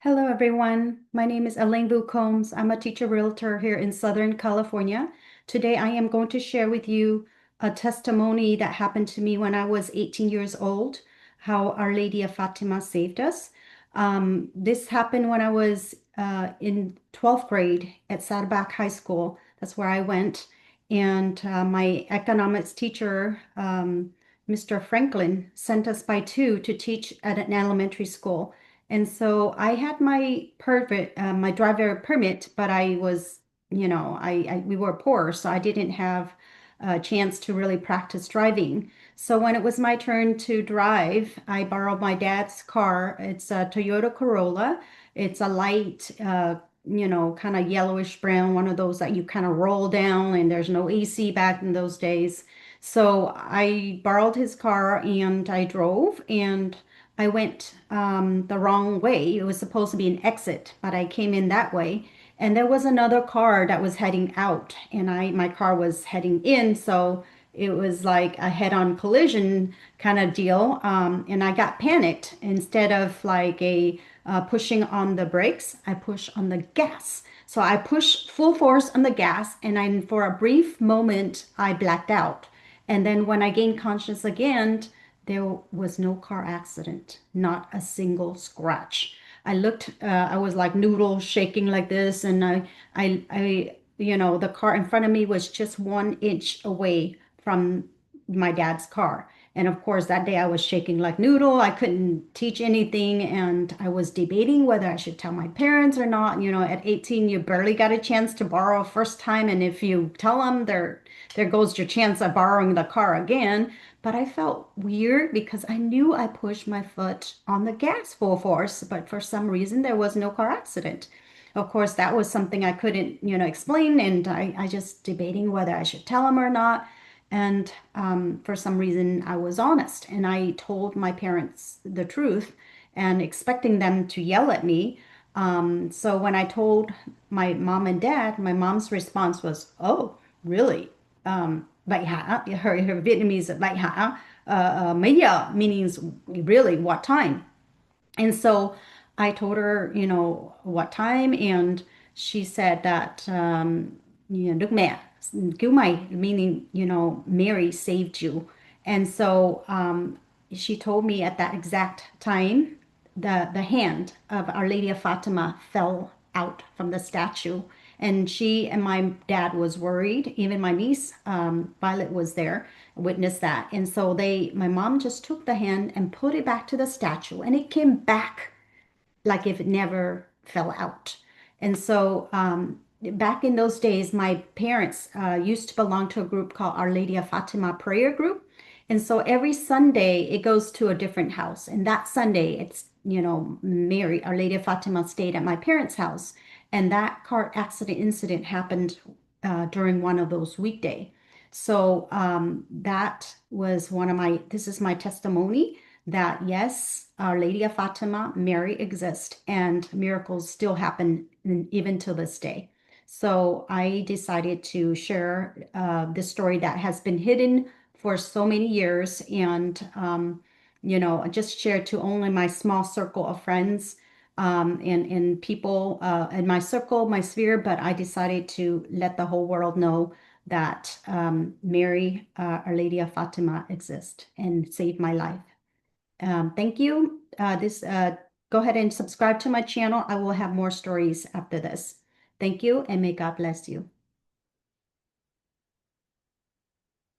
Hello, everyone. My name is Elaine Vu Combs. I'm a teacher realtor here in Southern California. Today, I am going to share with you a testimony that happened to me when I was 18 years old, how Our Lady of Fatima saved us. This happened when I was in 12th grade at Saddleback High School. That's where I went. And my economics teacher, Mr. Franklin, sent us by two to teach at an elementary school. And so I had my driver permit, but I was, we were poor, so I didn't have a chance to really practice driving. So when it was my turn to drive, I borrowed my dad's car. It's a Toyota Corolla. It's a light, kind of yellowish brown, one of those that you kind of roll down, and there's no AC back in those days. So I borrowed his car and I drove, and I went the wrong way. It was supposed to be an exit, but I came in that way. And there was another car that was heading out, and my car was heading in. So it was like a head-on collision kind of deal. And I got panicked. Instead of like a pushing on the brakes, I pushed on the gas. So I pushed full force on the gas, and for a brief moment, I blacked out. And then when I gained conscious again, there was no car accident, not a single scratch. I looked, I was like noodle shaking like this, and the car in front of me was just 1 inch away from my dad's car. And of course, that day I was shaking like noodle. I couldn't teach anything, and I was debating whether I should tell my parents or not. At 18, you barely got a chance to borrow first time, and if you tell them, there goes your chance of borrowing the car again. But I felt weird because I knew I pushed my foot on the gas full force, but for some reason there was no car accident. Of course, that was something I couldn't, explain, and I just debating whether I should tell him or not. And for some reason, I was honest, and I told my parents the truth, and expecting them to yell at me. So when I told my mom and dad, my mom's response was, "Oh, really? Vậy hả?" Her Vietnamese, "Vậy hả?" Mấy giờ, meaning really what time? And so I told her, what time, and she said that, Đức mẹ cứu mày, meaning, Mary saved you. And so she told me at that exact time, the hand of Our Lady of Fatima fell out from the statue. And she and my dad was worried. Even my niece, Violet, was there, witnessed that. And so my mom just took the hand and put it back to the statue, and it came back like if it never fell out. And so back in those days, my parents used to belong to a group called Our Lady of Fatima prayer group. And so every Sunday it goes to a different house. And that Sunday it's, Mary, Our Lady of Fatima stayed at my parents' house. And that car accident incident happened during one of those weekday. So that was this is my testimony that yes, Our Lady of Fatima, Mary exists, and miracles still happen even to this day. So I decided to share this story that has been hidden for so many years, and just share to only my small circle of friends, and people in my circle, my sphere. But I decided to let the whole world know that Mary, Our Lady of Fatima, exists and saved my life. Thank you. Go ahead and subscribe to my channel. I will have more stories after this. Thank you, and may God bless you.